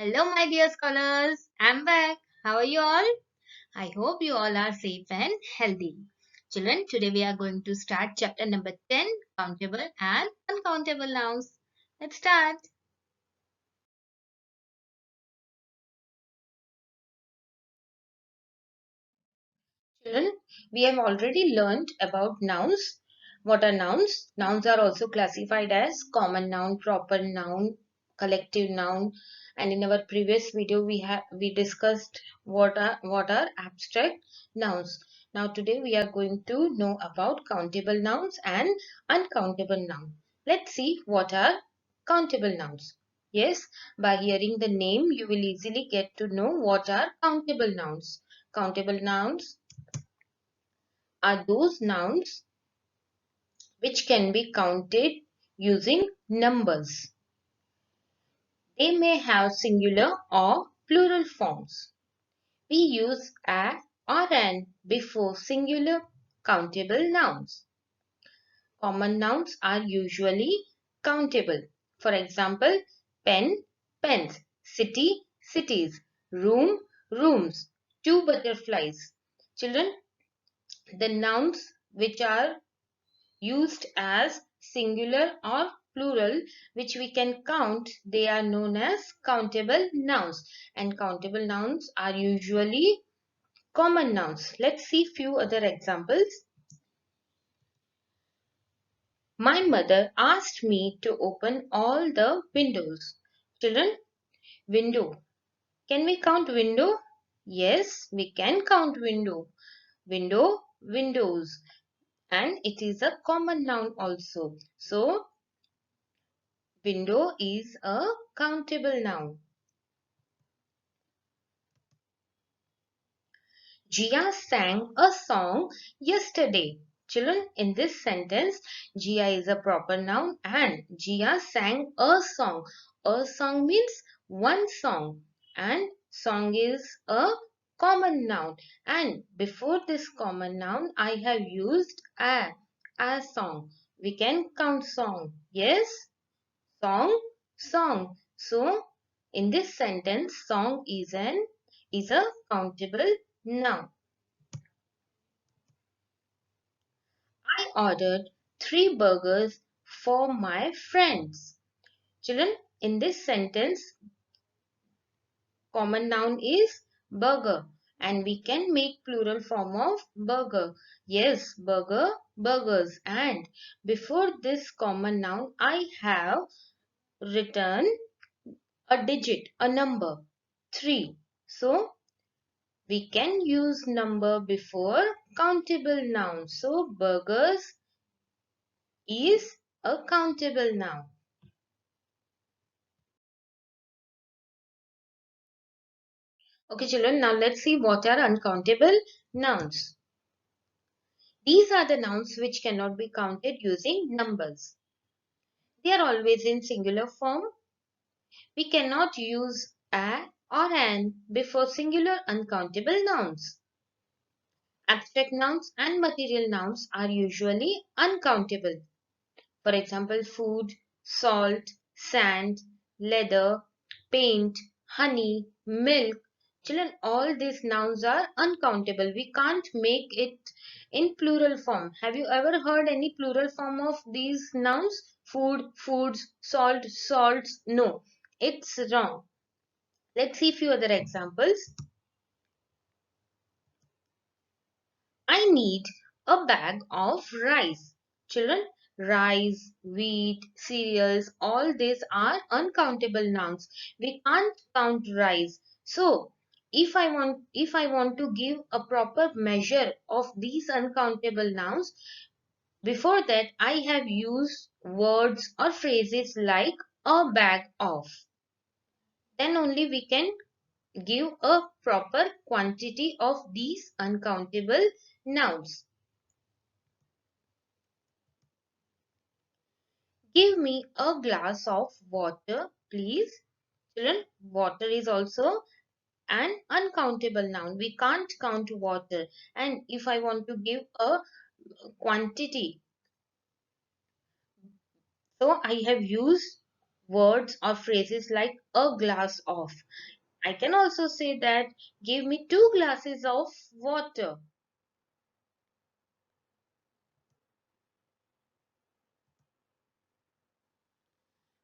Hello, my dear scholars. I'm back. How are you all? I hope you all are safe and healthy. Children, today we are going to start chapter number 10, countable and uncountable nouns. Let's start. Children, we have already learned about nouns. What are nouns? Nouns are also classified as common noun, proper noun, collective noun, and in our previous video we discussed what are abstract nouns. Now today we are going to know about countable nouns and uncountable nouns. Let's see what are countable nouns. Yes, by hearing the name you will easily get to know what are countable nouns. Countable nouns are those nouns which can be counted using numbers. They may have singular or plural forms. We use a or an before singular countable nouns. Common nouns are usually countable. For example, pen, pens, city, cities, room, rooms, two butterflies. Children, the nouns which are used as singular or plural which we can count, they are known as countable nouns, and countable nouns are usually common nouns. Let's see few other examples. My mother asked me to open all the windows. Children, window, can we count window? Yes, we can count window. Window, windows, and it is a common noun also. So window is a countable noun. Jia sang a song yesterday. Children, in this sentence, Jia is a proper noun and Jia sang a song. A song means one song, and song is a common noun. And before this common noun, I have used a song. We can count song. Yes? Song, song. So, in this sentence, song is a countable noun. I ordered 3 burgers for my friends. Children, in this sentence, common noun is burger, and we can make plural form of burger. Yes, burger, burgers. And before this common noun, I have written a digit, a number, 3. So, we can use number before countable noun. So, burgers is a countable noun. Okay, children, now let's see what are uncountable nouns. These are the nouns which cannot be counted using numbers. They are always in singular form. We cannot use a or an before singular uncountable nouns. Abstract nouns and material nouns are usually uncountable. For example, food, salt, sand, leather, paint, honey, milk. Children, all these nouns are uncountable. We can't make it in plural form. Have you ever heard any plural form of these nouns? Food, foods, salt, salts. No, it's wrong. Let's see few other examples. I need a bag of rice. Children, rice, wheat, cereals, all these are uncountable nouns. We can't count rice. So, if I want to give a proper measure of these uncountable nouns, before that I have used words or phrases like a bag of. Then only we can give a proper quantity of these uncountable nouns. Give me a glass of water, please. Children, water is also an uncountable noun. We can't count water. And if I want to give a quantity, so I have used words or phrases like a glass of. I can also say that give me 2 glasses of water.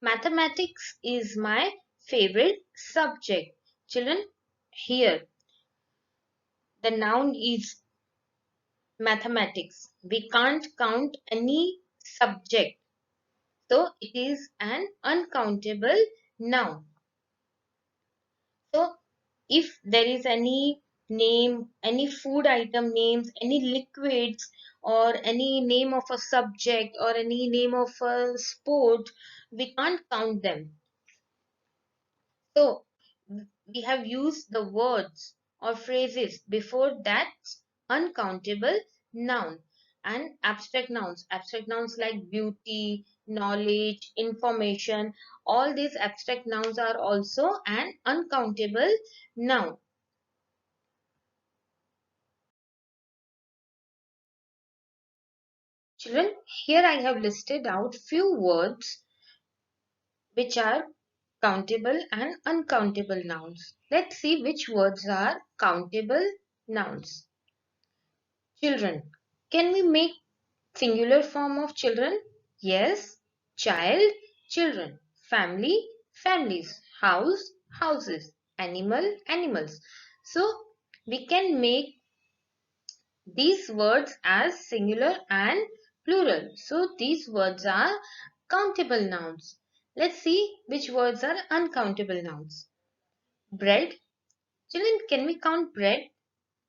Mathematics is my favorite subject. Children, here the noun is mathematics. We can't count any subject. So it is an uncountable noun. So if there is any name, any food item names, any liquids, or any name of a subject, or any name of a sport, we can't count them. So we have used the words or phrases before that uncountable noun. And abstract nouns. Abstract nouns like beauty, knowledge, information, all these abstract nouns are also an uncountable noun. Children, here I have listed out few words which are countable and uncountable nouns. Let's see which words are countable nouns. Children. Can we make singular form of children? Yes. Child, children. Family, families. House, houses. Animal, animals. So we can make these words as singular and plural. So these words are countable nouns. Let's see which words are uncountable nouns. Bread. Children, can we count bread?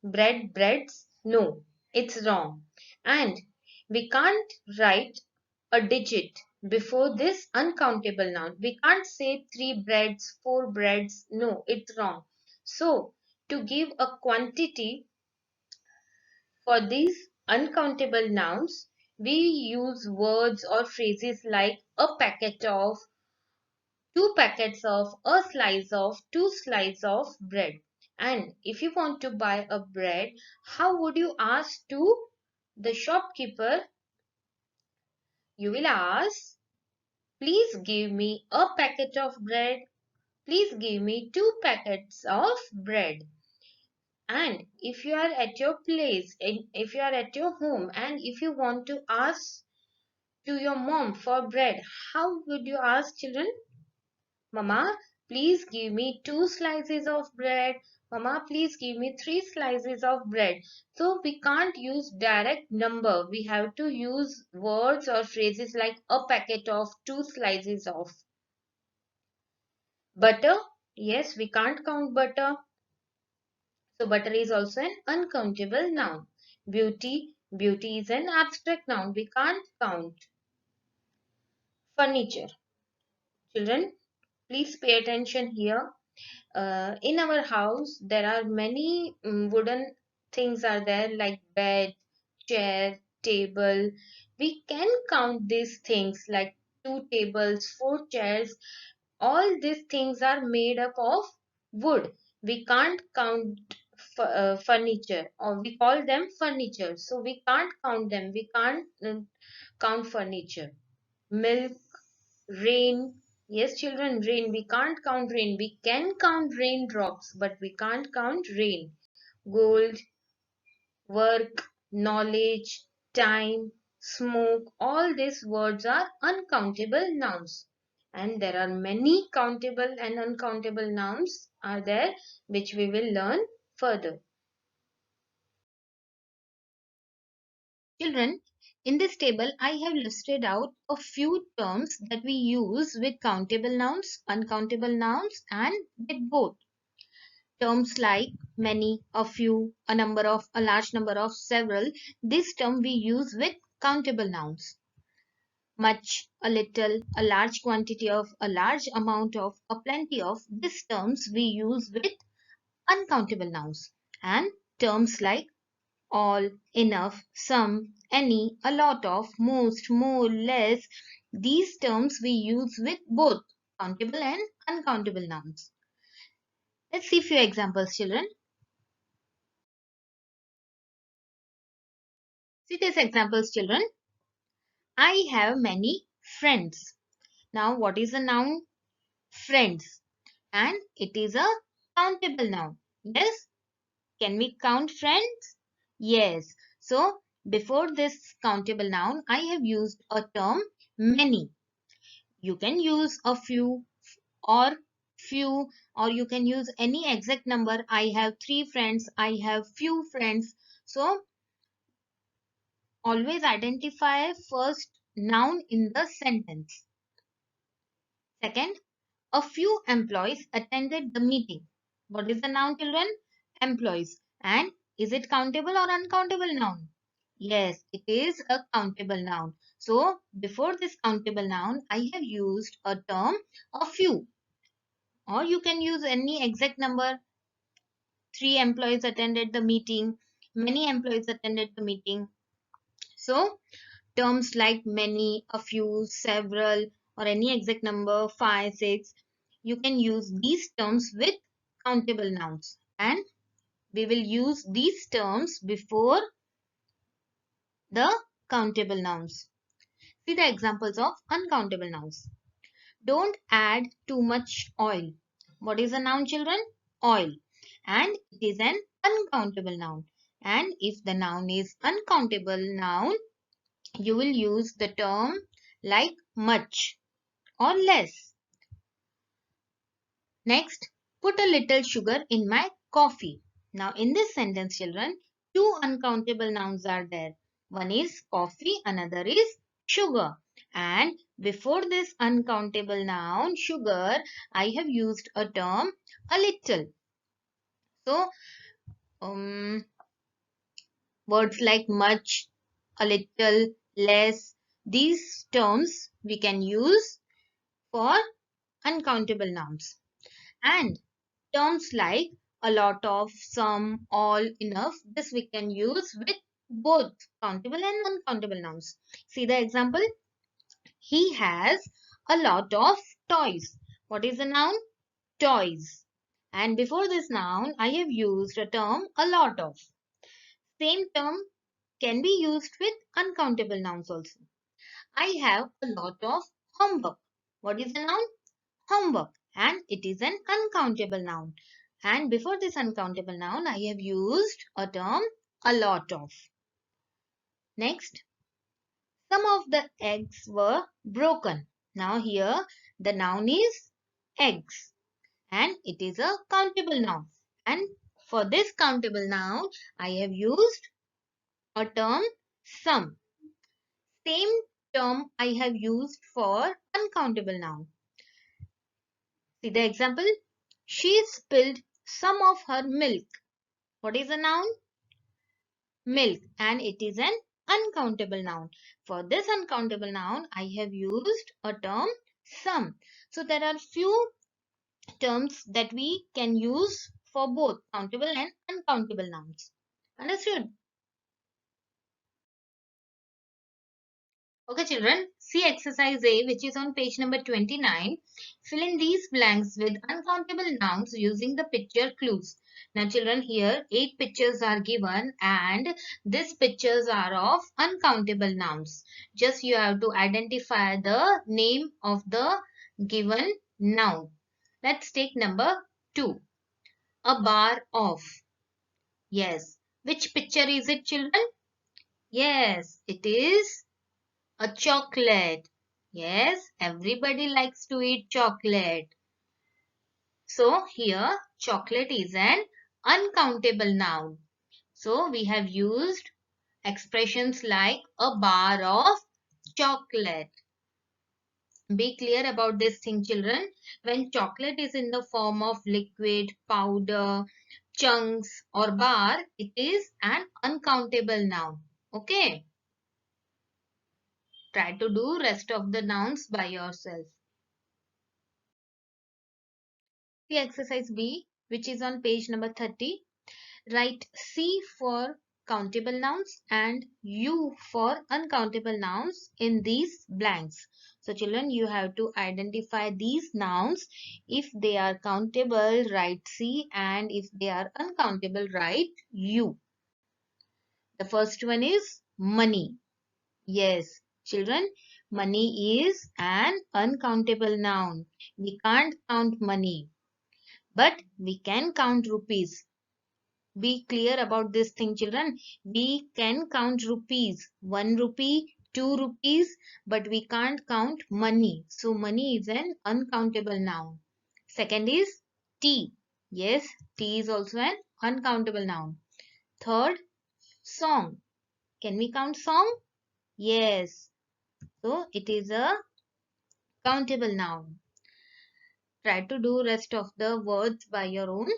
Bread, breads? No, it's wrong. And we can't write a digit before this uncountable noun. We can't say 3 breads, 4 breads. No, it's wrong. So, to give a quantity for these uncountable nouns, we use words or phrases like a packet of, 2 packets of, a slice of, 2 slices of bread. And if you want to buy a bread, how would you ask to the shopkeeper? You will ask, please give me a packet of bread. Please give me 2 packets of bread. And if you are at your place, if you are at your home, and if you want to ask to your mom for bread, how would you ask, children? Mama, please give me 2 slices of bread. Mama, please give me 3 slices of bread. So we can't use direct number. We have to use words or phrases like a packet of, 2 slices of. Butter. Yes, we can't count butter. So butter is also an uncountable noun. Beauty. Beauty is an abstract noun. We can't count. Furniture. Children, please pay attention here. In our house there are many wooden things are there like bed, chair, table. We can count these things like 2 tables, 4 chairs. All these things are made up of wood. We can't count furniture, or we call them furniture, so we can't count them. We can't count furniture. Milk, rain. Yes, children, rain. We can't count rain. We can count raindrops, but we can't count rain. Gold, work, knowledge, time, smoke. All these words are uncountable nouns. And there are many countable and uncountable nouns are there, which we will learn further. Children, in this table, I have listed out a few terms that we use with countable nouns, uncountable nouns, and with both. Terms like many, a few, a number of, a large number of, several. This term we use with countable nouns. Much, a little, a large quantity of, a large amount of, a plenty of. These terms we use with uncountable nouns. And terms like all, enough, some, any, a lot of, most, more, less. These terms we use with both countable and uncountable nouns. Let's see few examples, children. See these examples, children. I have many friends. Now, what is a noun? Friends. And it is a countable noun. Yes? Can we count friends? Yes. So, before this countable noun, I have used a term many. You can use a or few, or you can use any exact number. I have 3 friends. I have few friends. So, always identify first noun in the sentence. Second, a few employees attended the meeting. What is the noun, children? Employees. And is it countable or uncountable noun? Yes, it is a countable noun. So, before this countable noun, I have used a term a few. Or you can use any exact number. 3 employees attended the meeting. Many employees attended the meeting. So, terms like many, a few, several, or any exact number, 5, 6, you can use these terms with countable nouns. And we will use these terms before the countable nouns. See the examples of uncountable nouns. Don't add too much oil. What is a noun, children? Oil. And it is an uncountable noun. And if the noun is uncountable noun, you will use the term like much or less. Next, put a little sugar in my coffee. Now, in this sentence, children, 2 uncountable nouns are there. One is coffee, another is sugar. And before this uncountable noun, sugar, I have used a term a little. So, words like much, a little, less, these terms we can use for uncountable nouns. And terms like a lot of, some, all, enough, this we can use with both countable and uncountable nouns. See the example. He has a lot of toys. What is the noun? Toys. And before this noun, I have used a term a lot of. Same term can be used with uncountable nouns also. I have a lot of homework. What is the noun? Homework. And it is an uncountable noun. And before this uncountable noun, I have used a term a lot of. Next, some of the eggs were broken. Now here the noun is eggs and it is a countable noun. And for this countable noun, I have used a term some. Same term I have used for uncountable noun. See the example. She spilled some of her milk. What is a noun? Milk. And it is an uncountable noun. For this uncountable noun, I have used a term some. So there are few terms that we can use for both countable and uncountable nouns. Understood? Okay, children, see exercise A, which is on page number 29. Fill in these blanks with uncountable nouns using the picture clues. Now, children, here 8 pictures are given and these pictures are of uncountable nouns. Just you have to identify the name of the given noun. Let's take number 2. A bar of. Yes. Which picture is it, children? Yes, it is a chocolate. Yes, everybody likes to eat chocolate. So here chocolate is an uncountable noun. So we have used expressions like a bar of chocolate. Be clear about this thing, children. When chocolate is in the form of liquid, powder, chunks or bar, it is an uncountable noun. Okay. Try to do rest of the nouns by yourself. The exercise B, which is on page number 30. Write C for countable nouns and U for uncountable nouns in these blanks. So children, you have to identify these nouns. If they are countable, write C, and if they are uncountable, write U. The first one is money. Yes, children, Money is an uncountable noun. We can't count money, but we can count rupees. Be clear about this thing, children. We can count rupees. 1 rupee, 2 rupees, but we can't count money. So money is an uncountable noun. Second is tea. Yes, tea is also an uncountable noun. Third, song. Can we count song? Yes. So it is a countable noun. Try to do rest of the words by your own.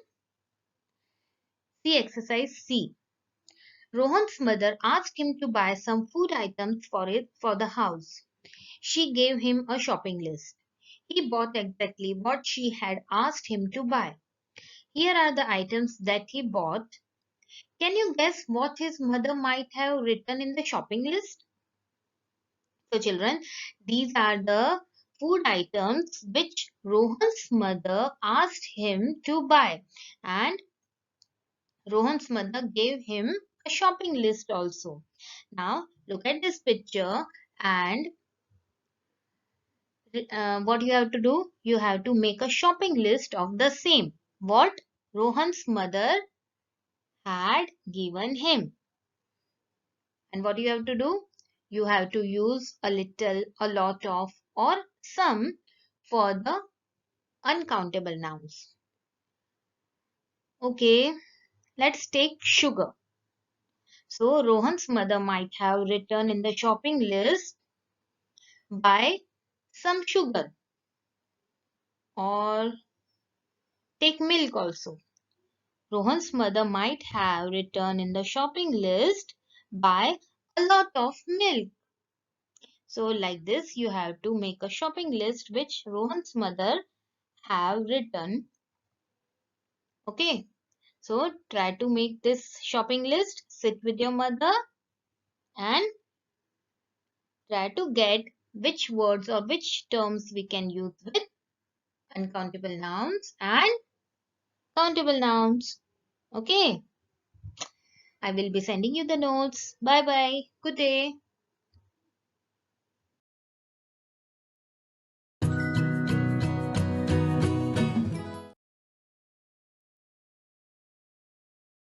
See exercise C. Rohan's mother asked him to buy some food items for the house. She gave him a shopping list. He bought exactly what she had asked him to buy. Here are the items that he bought. Can you guess what his mother might have written in the shopping list? So children, these are the food items which Rohan's mother asked him to buy, and Rohan's mother gave him a shopping list also. Now look at this picture, and what you have to do? You have to make a shopping list of the same what Rohan's mother had given him. And what you have to do? You have to use a little, a lot of, or some for the uncountable nouns. Okay, let's take sugar. So Rohan's mother might have written in the shopping list, buy some sugar, or take milk also. Rohan's mother might have written in the shopping list, buy a lot of milk. So like this, you have to make a shopping list which Rohan's mother have written. Okay, so try to make this shopping list, sit with your mother and try to get which words or which terms we can use with uncountable nouns and countable nouns. Okay, I will be sending you the notes. Bye bye. Good day.